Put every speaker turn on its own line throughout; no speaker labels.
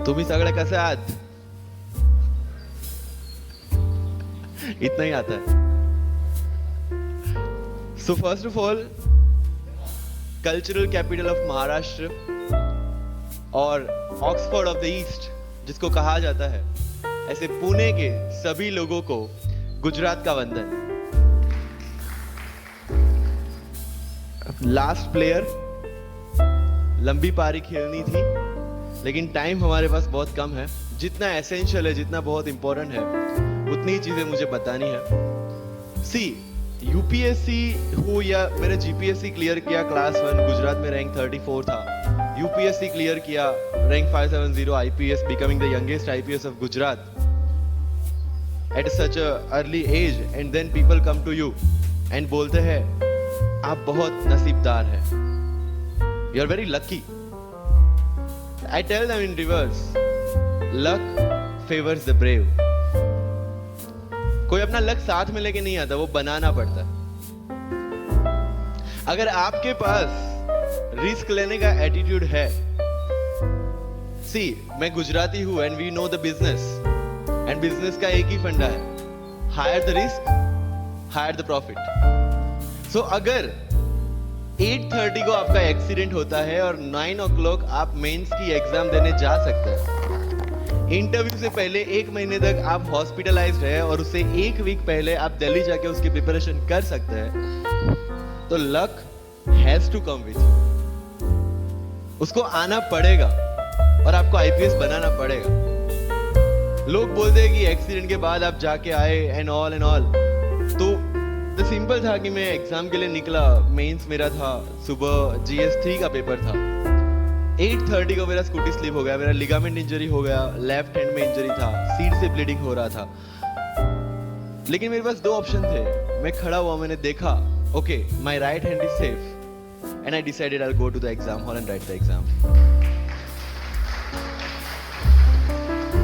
तुम्ही सगळे कसे आहात? इतना ही आता है. So first of all, cultural capital of Maharashtra और ऑक्सफोर्ड ऑफ द ईस्ट जिसको कहा जाता है, ऐसे पुणे के सभी लोगों को गुजरात का वंदन. लास्ट प्लेयर, लंबी पारी खेलनी थी लेकिन टाइम हमारे पास बहुत कम है. जितना एसेंशियल है, जितना बहुत इंपॉर्टेंट है, उतनी ही चीजें मुझे बतानी है. सी, यूपीएससी हो या मैंने जीपीएससी क्लियर किया क्लास 1, गुजरात में रैंक 34 था. यूपीएससी क्लियर किया, rank 570, IPS, becoming the youngest IPS of Gujarat at such a early age. And then people come to you and बोलते हैं आप बहुत नसीबदार हैं, you are very lucky. I tell them in reverse, luck favours the brave. कोई अपना luck साथ में लेके नहीं आता, वो बनाना पड़ता. अगर आपके पास रिस्क लेने का एटीट्यूड है, सी मैं गुजराती हूं and we know the business, and business का एक ही फंडा है, higher the risk, higher the profit. So अगर 8:30 को आपका एक्सीडेंट होता है और 9 o'clock आप मेंस की एग्जाम देने जा सकते हैं, इंटरव्यू से पहले 1 महीने तक आप हॉस्पिटलाइज्ड है और उससे 1 वीक पहले आप दिल्ली जाके उसकी प्रिपरेशन कर सकते हैं, तो luck has to come with you. उसको आना पड़ेगा और आपको आईपीएस बनाना पड़ेगा. लोग बोलते हैं कि एक्सीडेंट के बाद आप जाके आए एंड ऑल, तो द सिंपल था कि मैं एग्जाम के लिए निकला. मेंस मेरा था सुबह, GS3 का पेपर था. 8:30 को मेरा स्कूटी स्लिप हो गया, मेरा लिगामेंट इंजरी हो गया, लेफ्ट हैंड में इंजरी था, सीट से ब्लीडिंग हो रहा था. लेकिन मेरे पास 2 ऑप्शन थे. मैं खड़ा हुआ, मैंने देखा, okay my right hand is safe, and I decided I will go to the exam hall and write the exam.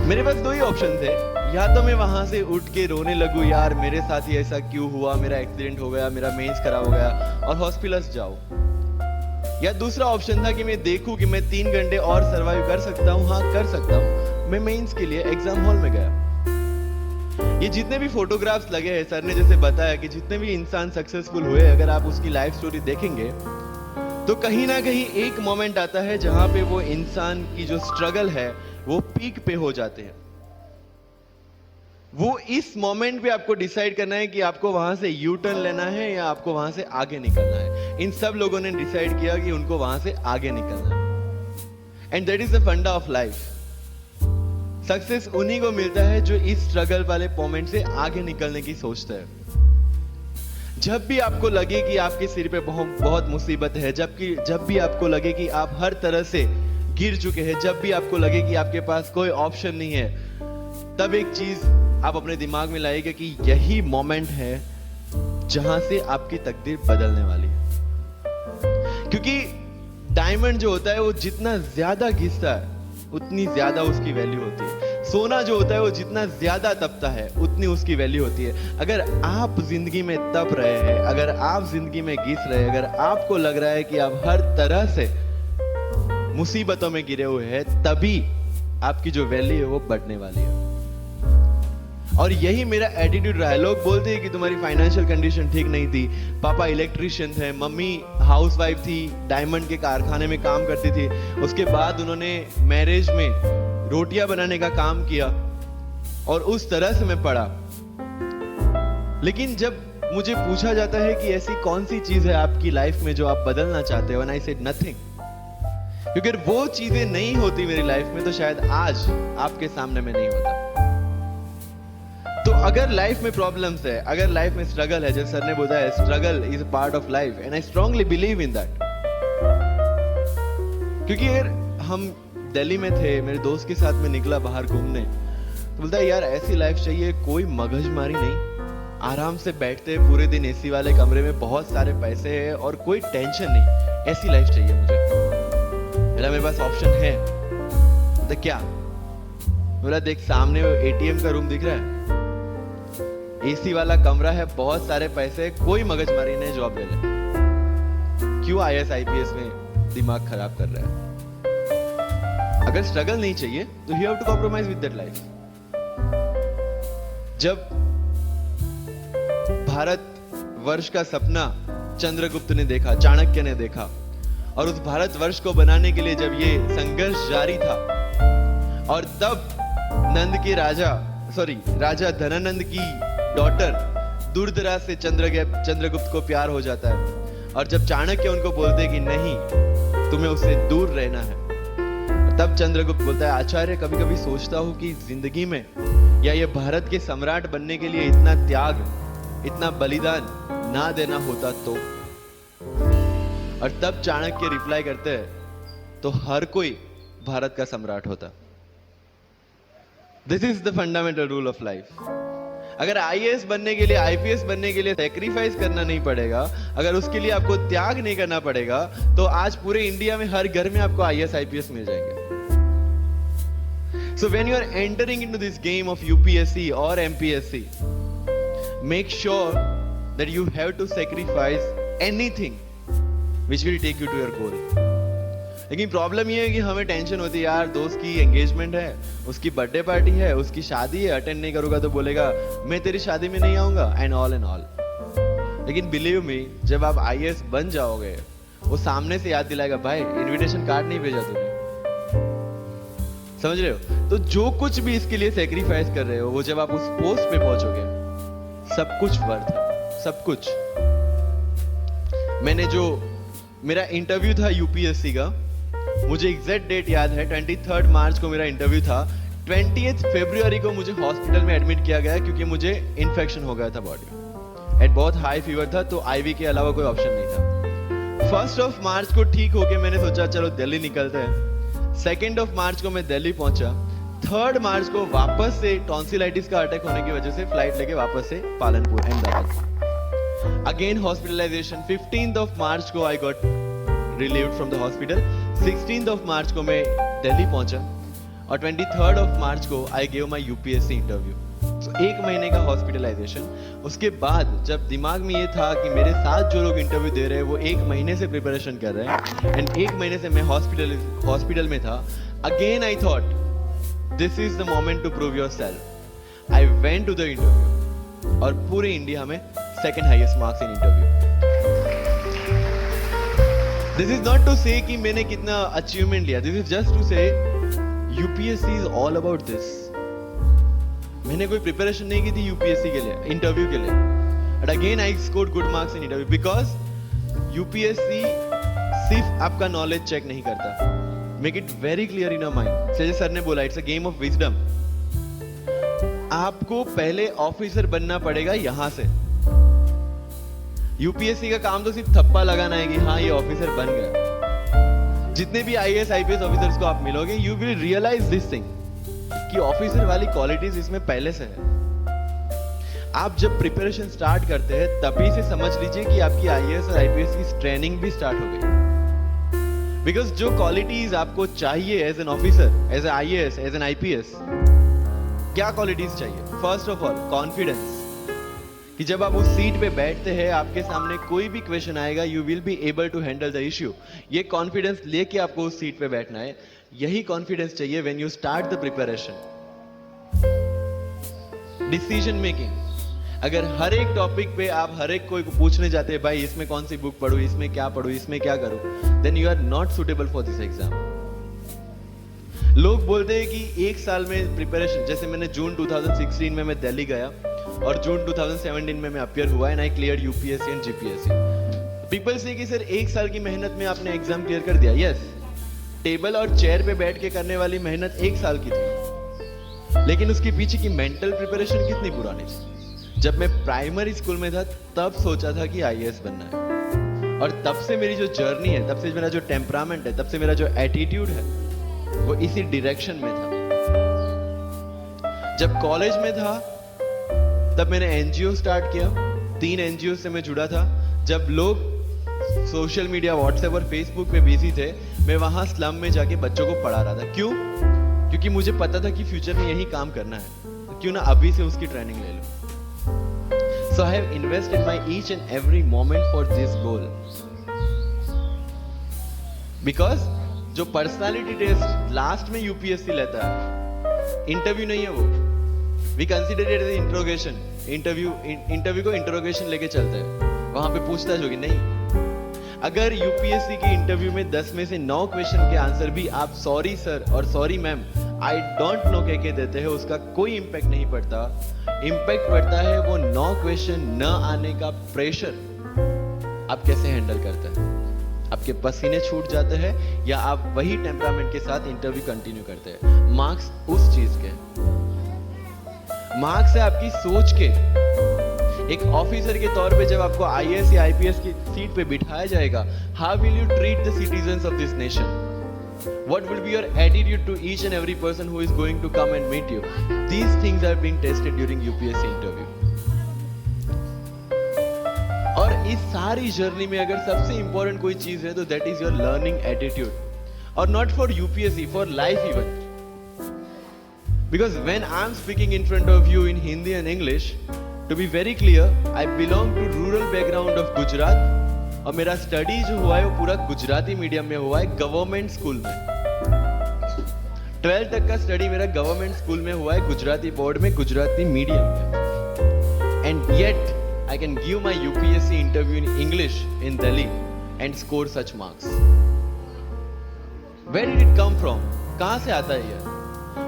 मेरे पास 2 ही ऑप्शन थे. या तो मैं वहां से उठ के रोने लगूं, यार मेरे साथ ही ऐसा क्यों हुआ, मेरा एक्सीडेंट हो गया, मेरा मेंस खराब हो गया, और हॉस्पिटल जाओ. या दूसरा ऑप्शन था कि मैं देखूं कि मैं 3 घंटे और सरवाइव कर सकता हूं. हाँ, कर सकता हूं. मैं मेंस के लिए एग्जाम हॉल में गया. ये जितने भी फोटोग्राफ्स लगे हैं, सर ने जैसे बताया कि जितने भी इंसान सक्सेसफुल हुए, अगर आप उसकी लाइफ स्टोरी देखेंगे तो कहीं ना कहीं एक मोमेंट आता है जहां पे वो इंसान की जो स्ट्रगल है वो पीक पे हो जाते हैं. वो इस मोमेंट पे आपको डिसाइड करना है कि आपको वहां से यू टर्न लेना है या आपको वहां से आगे निकलना है. इन सब लोगों ने डिसाइड किया कि उनको वहां से आगे निकलना है. एंड दैट इज द फंडा ऑफ लाइफ. सक्सेस उन्हीं को मिलता है जो इस स्ट्रगल वाले मोमेंट से आगे निकलने की सोचता है. जब भी आपको लगे कि आपके सिर पे बहुत मुसीबत है, जब भी आपको लगे कि आप हर तरह से गिर चुके हैं, जब भी आपको लगे कि आपके पास कोई ऑप्शन नहीं है, तब एक चीज आप अपने दिमाग में लाइएगा कि यही मोमेंट है जहां से आपकी तकदीर बदलने वाली है. क्योंकि डायमंड जो होता है वो जितना ज्यादा घिसता है उतनी ज्यादा उसकी वैल्यू होती है. सोना जो होता है वो जितना ज्यादा तपता है उतनी उसकी वैल्यू होती है. अगर आप जिंदगी में तप रहे हैं, अगर आप जिंदगी में घिस रहे हैं, अगर आपको लग रहा है कि आप हर तरह से मुसीबतों में गिरे हुए हैं, तभी आपकी जो वैल्यू है वो बढ़ने वाली है. और यही मेरा एटीट्यूड रहा है. लोग बोलते हैं कि तुम्हारी फाइनेंशियल कंडीशन ठीक नहीं थी. पापा इलेक्ट्रिशियन थे, मम्मी हाउसवाइफ थी, डायमंड के कारखाने में काम करती थी. उसके बाद उन्होंने मैरिज में रोटियां बनाने का काम किया और उस तरह से मैं पढ़ा. लेकिन जब मुझे पूछा जाता है कि ऐसी कौन सी चीज है आपकी लाइफ में जो आप बदलना चाहते हो, एंड आई सेड नथिंग. क्योंकि अगर वो चीजें नहीं होती मेरी लाइफ में तो शायद आज आपके सामने में नहीं होता. तो अगर लाइफ में प्रॉब्लम्स है, अगर लाइफ में स्ट्रगल है, जैसे सर ने बोला है struggle is a part of life, and I strongly believe in that. क्योंकि अगर हम दिल्ली में थे, मेरे दोस्त के साथ में निकला बाहर घूमने, तो बोलता है यार ऐसी लाइफ चाहिए, कोई मगजमारी नहीं, आराम से बैठते पूरे दिन एसी वाले कमरे में, बहुत सारे पैसे हैं और कोई टेंशन नहीं, ऐसी लाइफ चाहिए मुझे. मेरे पास ऑप्शन है तो क्या? बोला देख सामने एटीएम का रूम दिख रहा है, एसी वाला कमरा है, बहुत सारे पैसे, कोई मगजमारी नहीं, जॉब ले ले. क्यों IAS IPS में दिमाग खराब कर रहा है? अगर स्ट्रगल नहीं चाहिए तो you have to compromise with that life. जब भारत वर्ष का सपना चंद्रगुप्त ने देखा, चाणक्य ने देखा, और उस भारत वर्ष को बनाने के लिए जब ये संघर्ष जारी था, और तब राजा धनानंद की डॉटर दूरदराज से चंद्रगुप्त को प्यार हो जाता है, और जब चाणक्य उनको बोलते कि नहीं, तुम्हें उससे दूर रहना है, तब चंद्रगुप्त बोलता है, आचार्य कभी कभी सोचता हूं कि जिंदगी में या ये भारत के सम्राट बनने के लिए इतना त्याग, इतना बलिदान ना देना होता तो। और तब चाणक्य रिप्लाई करते हैं, तो हर कोई भारत का सम्राट होता। This is the fundamental rule of life. अगर आईएएस बनने के लिए, आईपीएस बनने के लिए सैक्रिफाइस करना नहीं पड़ेगा, अगर उसके लिए आपको त्याग नहीं करना पड़ेगा, तो आज पूरे इंडिया में हर घर में आपको आईएएस आईपीएस मिल जाएंगे। So when you are entering into this game of UPSC or MPSC, make sure that you have to sacrifice anything which will take you to your goal. लेकिन प्रॉब्लम ये है कि हमें टेंशन होती है, यार दोस्त की एंगेजमेंट है, उसकी बर्थडे पार्टी है, उसकी शादी है, अटेंड नहीं करूंगा तो बोलेगा मैं तेरी शादी में नहीं आऊंगा, एंड ऑल। लेकिन बिलीव मी, जब आप आईएएस बन जाओगे, वो सामने से याद दिलाएगा, भाई इनविटेशन कार्ड नहीं भेजा तूने। समझ रहे हो? तो जो कुछ भी इसके लिए सेक्रीफाइस कर रहे हो, वो जब आप उस पोस्ट पे पहुंचोगे, सब कुछ वर्थ है, सब कुछ। मेरा इंटरव्यू था यूपीएससी का, मुझे एग्जैक्ट डेट याद है, 23 मार्च को मेरा इंटरव्यू था। 20 फरवरी को मुझे हॉस्पिटल में एडमिट किया गया क्योंकि मुझे इन्फेक्शन हो गया था बॉडी में, एंड बहुत हाई फीवर था, तो आईवी के अलावा कोई ऑप्शन नहीं था। 1 मार्च को ठीक होके मैंने सोचा चलो दिल्ली निकलते हैं। 2 मार्च को मैं दिल्ली पहुंचा। 3 मार्च को वापस से टॉन्सिलाइटिस का अटैक होने की वजह से फ्लाइट लेके वापस से Palanpur, Ahmedabad. Again hospitalisation. 15 March को I got relieved from the hospital. 16 March को मैं दिल्ली पहुंचा, और 23 मार्च को I gave my UPSC interview. तो 1 महीने का हॉस्पिटलाइजेशन। उसके बाद जब दिमाग में ये था कि मेरे साथ जो लोग इंटरव्यू दे रहे हैं वो 1 महीने से प्रिपरेशन कर रहे हैं, एंड 1 महीने से मैं हॉस्पिटल में था, again I thought this is the moment to prove yourself. I went to the interview, और पूरे इंडिया में 2nd highest marks in interview. This is not to say कि मैंने कितना अचीवमेंट लिया, this is just to say UPSC is all about this. मैंने कोई preparation नहीं की थी यूपीएससी के लिए, इंटरव्यू के लिए, but again I scored good marks in interview, because UPSC सिर्फ आपका नॉलेज चेक नहीं करता। Make it very clear in your mind. जैसे सर ने बोला, it's a game of wisdom. आपको पहले ऑफिसर बनना पड़ेगा यहां से। यूपीएससी का काम तो सिर्फ थप्पा लगाना है कि हाँ ये ऑफिसर बन गया। जितने भी आईएएस आईपीएस ऑफिसर्स को आप मिलोगे, you will realise this thing कि ऑफिसर वाली क्वालिटीज इसमें पहले से है। आप जब प्रिपरेशन स्टार्ट करते हैं, तभी से समझ लीजिए कि आपकी आईएएस और आईपीएस की ट्रेनिंग भी स्टार्ट हो गई। बिकॉज जो क्वालिटीज आपको चाहिए as an officer, as an IAS, as an IPS, क्या क्वालिटीज चाहिए? फर्स्ट ऑफ ऑल कॉन्फिडेंस, कि जब आप उस सीट पे बैठते हैं, आपके सामने कोई भी क्वेश्चन आएगा, you will be able to handle the issue. ये कॉन्फिडेंस लेके आपको उस सीट पे बैठना है। यही कॉन्फिडेंस चाहिए when you start the preparation. Decision making, अगर हर एक टॉपिक पे आप हर एक कोई को पूछने जाते हैं, भाई इसमें कौन सी बुक पढूं, इसमें क्या पढूं, इसमें क्या करूं, then you are not suitable for this exam. लोग बोलते हैं कि 1 साल में प्रिपरेशन, जैसे मैंने जून 2016 में मैं दिल्ली गया, और जून 2017 में मैं अपियर हुआ, and I cleared UPSC and GPSC. People से कि सर 1 साल की मेहनत में आपने एग्जाम क्लियर कर दिया। यस, टेबल और चेयर पे बैठ के करने वाली मेहनत 1 साल की थी, लेकिन उसके पीछे की मेंटल प्रिपरेशन कितनी पुरानी थी। जब मैं प्राइमरी स्कूल में था, तब सोचा था कि आईएएस बनना है, और तब से मेरी जो जर्नी है, तब से मेरा जो टेम्परामेंट है, तब से मेरा जो एटीट्यूड है, वो इसी डायरेक्शन में था। जब कॉलेज में था, तब मैंने एनजीओ स्टार्ट किया। 3 एनजीओ से मैं जुड़ा था। जब लोग सोशल मीडिया, व्हाट्सएप और फेसबुक पे बिजी थे, मैं वहां स्लम में जाके बच्चों को पढ़ा रहा था। क्यों? क्योंकि मुझे पता था कि फ्यूचर में यही काम करना है, तो क्यों ना अभी से उसकी ट्रेनिंग ले लो। So I have invested my each and every moment for this goal, because जो पर्सनालिटी टेस्ट लास्ट में यूपीएससी लेता है, इंटरव्यू नहीं है वो। We consider it as interrogation. Interview को इंट्रोगेशन लेके चलते हैं, वहां पे पूछताछ होगी नहीं। अगर यूपीएससी की इंटरव्यू में 10 में से 9 क्वेश्चन के आंसर भी आप सॉरी सर और sorry ma'am, I don't know कह के देते हैं, उसका कोई इंपैक्ट नहीं पड़ता। इंपैक्ट पड़ता है वो 9 क्वेश्चन न आने का प्रेशर आप कैसे हैंडल करते हैं। आपके पसीने छूट जाते हैं या आप वही टेम्परामेंट के साथ इंटरव्यू कंटिन्यू करते हैं। मार्क्स उस चीज के, मार्क्स है आपकी सोच के। एक ऑफिसर के तौर पे जब आपको आईएएस या आईपीएस की सीट पे बिठाया जाएगा, how will you treat the citizens of this nation? What will be your attitude to each and every person who is going to come and meet you? These things are being tested during UPSC interview. और इस सारी journey में अगर सबसे important कोई चीज है तो that is your learning attitude. और not for UPSC, for life even. Because when I am speaking in front of you in Hindi and English, to be very clear, I belong to rural background of Gujarat. और मेरा study जो हुआ है वो पूरा Gujarati medium में हुआ है, गवर्नमेंट स्कूल में। 12th तक का स्टडी मेरा गवर्नमेंट स्कूल में हुआ है, गुजराती बोर्ड में, गुजराती मीडियम में। And yet I can give my UPSC interview in English in Delhi and score such marks. Where did it come from? कहां से आता है ये?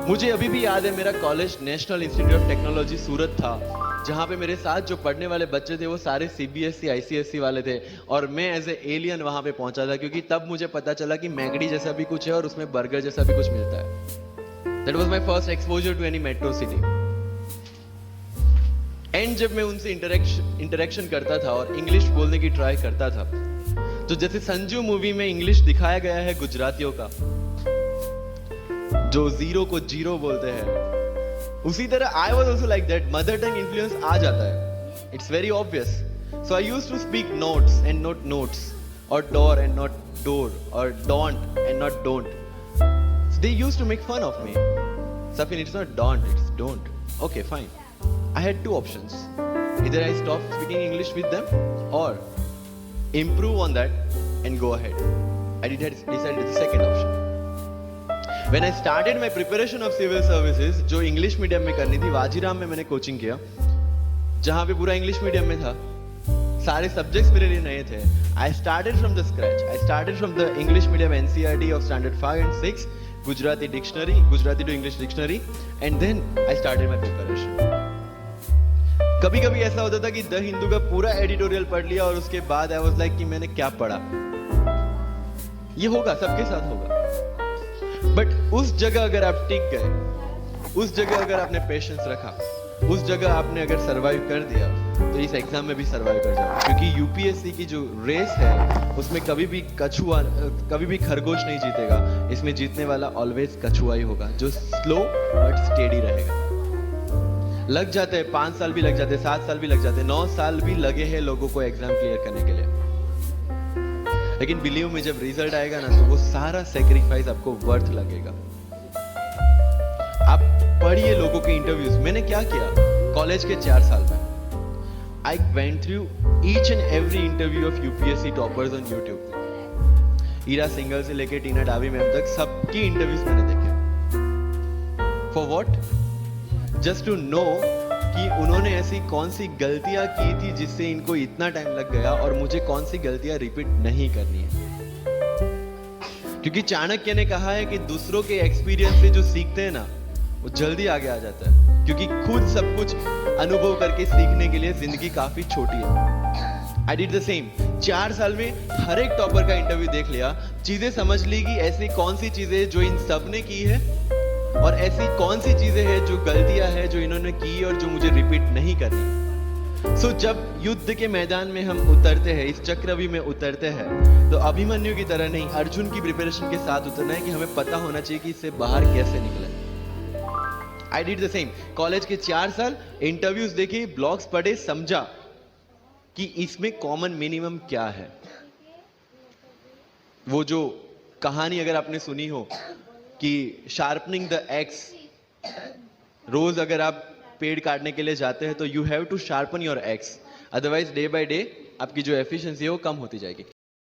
मुझे अभी भी याद है, मेरा college National Institute of Technology Surat था, जहां पे मेरे साथ जो पढ़ने वाले बच्चे थे वो सारे सीबीएसई आईसीएसई वाले थे, और मैं एज ए एलियन वहां पे पहुंचा था, क्योंकि तब मुझे पता चला कि मैगडी जैसा भी कुछ है और उसमें बर्गर जैसा भी कुछ मिलता है। That was my first exposure to any metro city. And जब मैं उनसे इंटरेक्शन करता था और इंग्लिश बोलने की ट्राई करता था, तो जैसे संजू मूवी में इंग्लिश दिखाया गया है गुजरातियों का, जो जीरो को जीरो बोलते हैं, उसी तरह I was also like that. Mother tongue influence आ जाता है, it's very obvious. So I used to speak notes and not notes, और डोर एंड नॉट डोर, और don't and not don't. They used to make fun of me. Safin, it's not don't, it's don't. Okay fine, I had 2 options. Either I stop speaking English with them or improve on that and go ahead. I decided the second option. When I started my preparation of civil services, जो English medium में करनी थी, वाजीराम में मैंने coaching किया, जहां पे पूरा इंग्लिश मीडियम में था, सारे सब्जेक्ट्स मेरे लिए नए थे। I started from the scratch. I started from the English medium NCERT of standard 5 and 6, Gujarati dictionary, Gujarati to English dictionary, and then I started my preparation. कभी कभी ऐसा होता था कि द हिंदू का पूरा एडिटोरियल पढ़ लिया और उसके बाद आई वाज लाइक कि मैंने क्या पढ़ा। ये होगा, सबके साथ होगा। बट उस जगह अगर आप टिक गए, उस जगह अगर आपने पेशेंस रखा, उस जगह आपने अगर सरवाइव कर दिया, तो इस एग्जाम में भी सरवाइव कर जाओ। क्योंकि यूपीएससी की जो रेस है उसमें कभी भी खरगोश नहीं जीतेगा। इसमें जीतने वाला ऑलवेज कछुआ ही होगा, जो स्लो बट स्टेडी रहेगा। लग जाते हैं 5 साल भी लग जाते हैं, 7 साल भी लग जाते हैं, 9 साल भी लगे हैं लोगों को एग्जाम क्लियर करने के लिए। लेकिन बिलीव में जब रिजल्ट आएगा ना, तो वो सारा सेक्रीफाइस आपको वर्थ लगेगा। आप पढ़िए लोगों के इंटरव्यूज। मैंने क्या किया कॉलेज के 4 साल में, I went through each and every interview of UPSC toppers on YouTube. Ira Singhal से लेके टीना डावी मैम तक सबकी इंटरव्यूज मैंने देखे। For what? Just to know कि उन्होंने ऐसी कौन सी गलतियां की थी जिससे इनको इतना टाइम लग गया, और मुझे कौन सी गलतियां रिपीट नहीं करनी है। क्योंकि चाणक्य ने कहा है कि दूसरों के एक्सपीरियंस से जो सीखते हैं ना, वो जल्दी आगे आ जाता है। क्योंकि खुद सब कुछ अनुभव करके सीखने के लिए जिंदगी काफी छोटी है। I did the same. 4 साल में हर एक टॉपर का इंटरव्यू देख लिया, चीजें समझ ली कि ऐसी कौन सी चीजें जो इन सब ने की है, और ऐसी कौन सी चीजें हैं जो गलतियां हैं जो इन्होंने की और जो मुझे रिपीट नहीं करनी। सो जब युद्ध के मैदान में हम उतरते हैं, इस चक्रव्यूह में उतरते हैं, तो अभिमन्यु की तरह नहीं, अर्जुन की प्रिपरेशन के साथ उतरना है कि हमें पता होना चाहिए कि इससे बाहर कैसे निकले। I did the same. College के 4 साल इंटरव्यूज देखे, ब्लॉग्स पढ़े, समझा कि इसमें कॉमन मिनिमम क्या है। वो जो कहानी अगर आपने सुनी हो कि शार्पनिंग द एक्स, रोज अगर आप पेड़ काटने के लिए जाते हैं तो you have to sharpen your axe, otherwise day by day आपकी जो एफिशिएंसी है वो कम होती जाएगी।